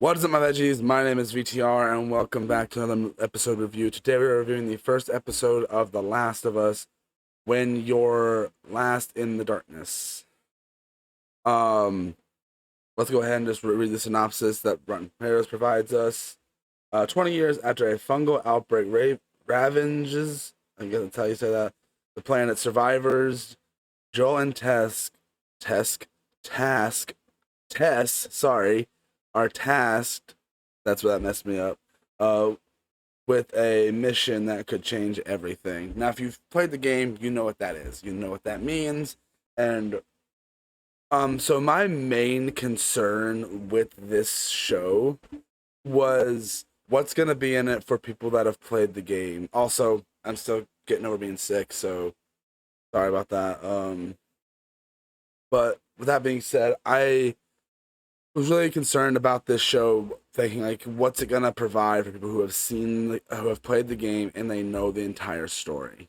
What is up, my veggies? My name is VTR, and welcome back to another episode review. Today we're reviewing the first episode of The Last of Us, When You're Last in the Darkness. Um, let's go ahead and just read the synopsis that Rotten Tomatoes provides us. 20 years after a fungal outbreak ravages, I guess that's how you say that, the planet, survivors Joel and Tess, are tasked. That's what that messed me up. Uh, with a mission that could change everything. Now, if you've played the game, you know what that is. You know what that means. And so my main concern with this show was what's gonna be in it for people that have played the game. Also, I'm still getting over being sick, so sorry about that. But with that being said, I was really concerned about this show, thinking like, what's it gonna provide for people who have who have played the game and they know the entire story.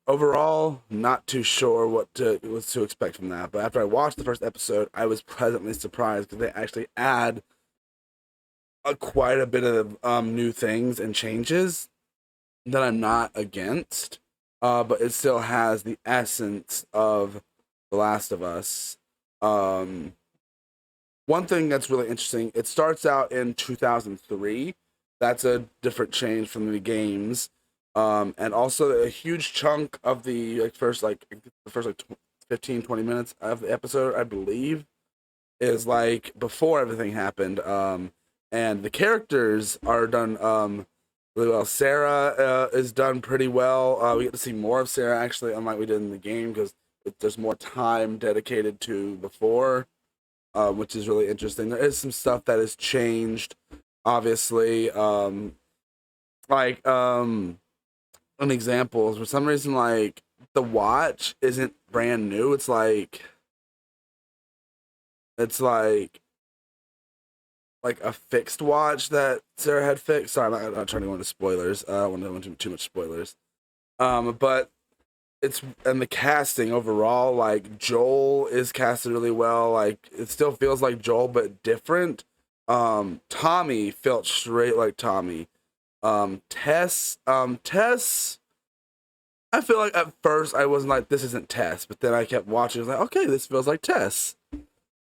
Overall, not too sure what to expect from that. But after I watched the first episode, I was pleasantly surprised because they actually add quite a bit of new things and changes that I'm not against. But it still has the essence of The Last of Us. Um, One thing that's really interesting, it starts out in 2003. That's a different change from the games. And also a huge chunk of the first 15 20 minutes of the episode, I believe, is like before everything happened. And the characters are done really well. Sarah is done pretty well. We get to see more of Sarah, actually, unlike we did in the game, because there's more time dedicated to before, which is really interesting. There is some stuff that has changed, obviously. Like an example is, for some reason, like the watch isn't brand new. It's like a fixed watch that Sarah had fixed. Sorry, I'm not trying to go into spoilers. I don't want to go into too much spoilers. But it's, and the casting overall, like Joel is casted really well. Like it still feels like Joel but different. Tommy felt straight like Tommy. Tess, I feel like at first I wasn't like, this isn't Tess, but then I kept watching. I was like, okay, this feels like Tess.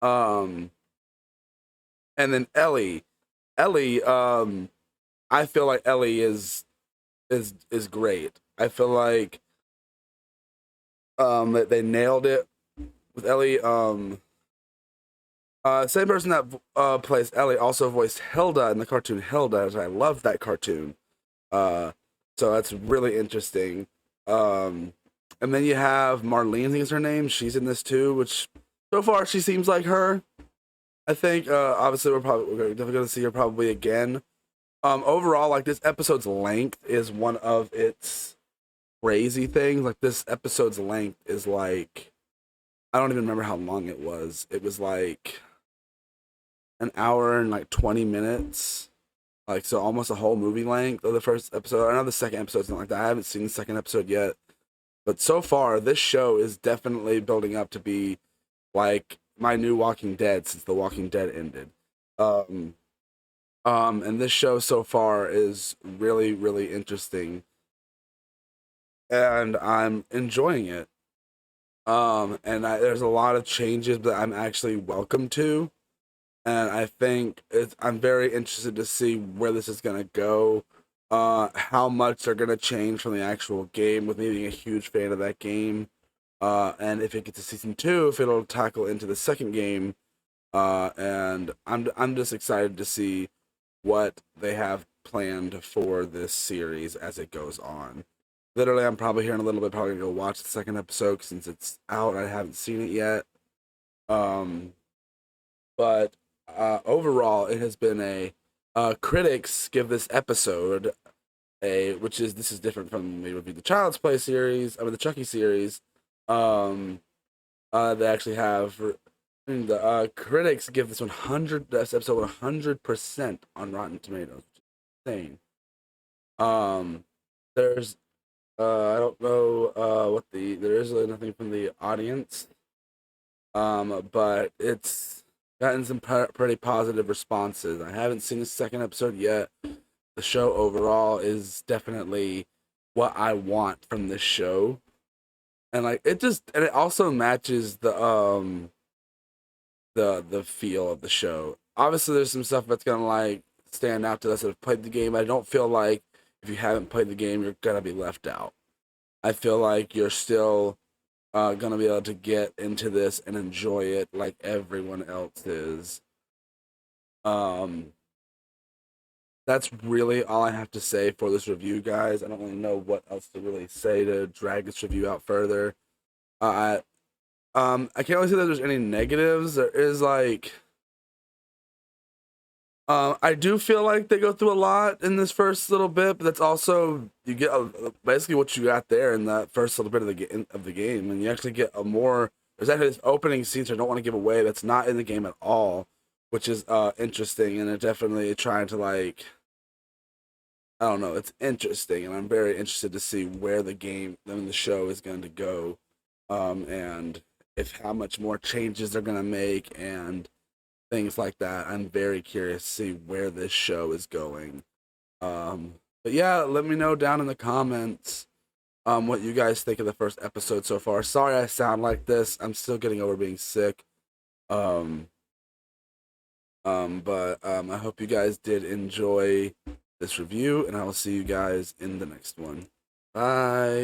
Um, and then Ellie, I feel like Ellie is great. I feel like that they nailed it with Ellie. Same person that plays Ellie also voiced Hilda in the cartoon Hilda, and I love that cartoon. Uh, so that's really interesting. Um, and then you have Marlene, I think is her name. She's in this too, which so far she seems like her. I think obviously we're definitely gonna see her probably again. Overall, like this episode's length is one of its crazy things. Like this episode's length is like, I don't even remember how long it was. It was like an hour and like 20 minutes. Like, so almost a whole movie length of the first episode. I know the second episode's not like that. I haven't seen the second episode yet. But so far, this show is definitely building up to be like my new Walking Dead since The Walking Dead ended. Um, and this show so far is really, really interesting. And I'm enjoying it. There's a lot of changes that I'm actually welcome to, and I think I'm very interested to see where this is gonna go, how much they're gonna change from the actual game, with me being a huge fan of that game, and if it gets to season two, if it'll tackle into the second game, and I'm just excited to see what they have planned for this series as it goes on. Literally, I'm probably here in a little bit, probably gonna go watch the second episode since it's out. I haven't seen it yet. Um, but overall, it has been a critics give this episode a, which is, this is different from we reviewed the Child's Play series, I mean the Chucky series. They actually have the critics give this episode 100% on Rotten Tomatoes, which is insane. Um, there's I don't know what there is really nothing from the audience. But it's gotten some pretty positive responses. I haven't seen the second episode yet. The show overall is definitely what I want from this show, and like it also matches the feel of the show. Obviously, there's some stuff that's gonna like stand out to us that have played the game. I don't feel like if you haven't played the game, you're gonna be left out. I feel like you're still gonna be able to get into this and enjoy it like everyone else is. Um, that's really all I have to say for this review, guys. I don't really know what else to really say to drag this review out further. I can't really say that there's any negatives. There is like, I do feel like they go through a lot in this first little bit, but that's also you get basically what you got there in that first little bit of the game, and you actually get a more. There's actually this opening scene, so I don't want to give away. That's not in the game at all, which is interesting, and it definitely trying to like. I don't know. It's interesting, and I'm very interested to see where the show is going to go, and if how much more changes they're going to make and things like that. I'm very curious to see where this show is going. But yeah, let me know down in the comments what you guys think of the first episode so far. Sorry I sound like this. I'm still getting over being sick. But I hope you guys did enjoy this review, and I will see you guys in the next one. Bye.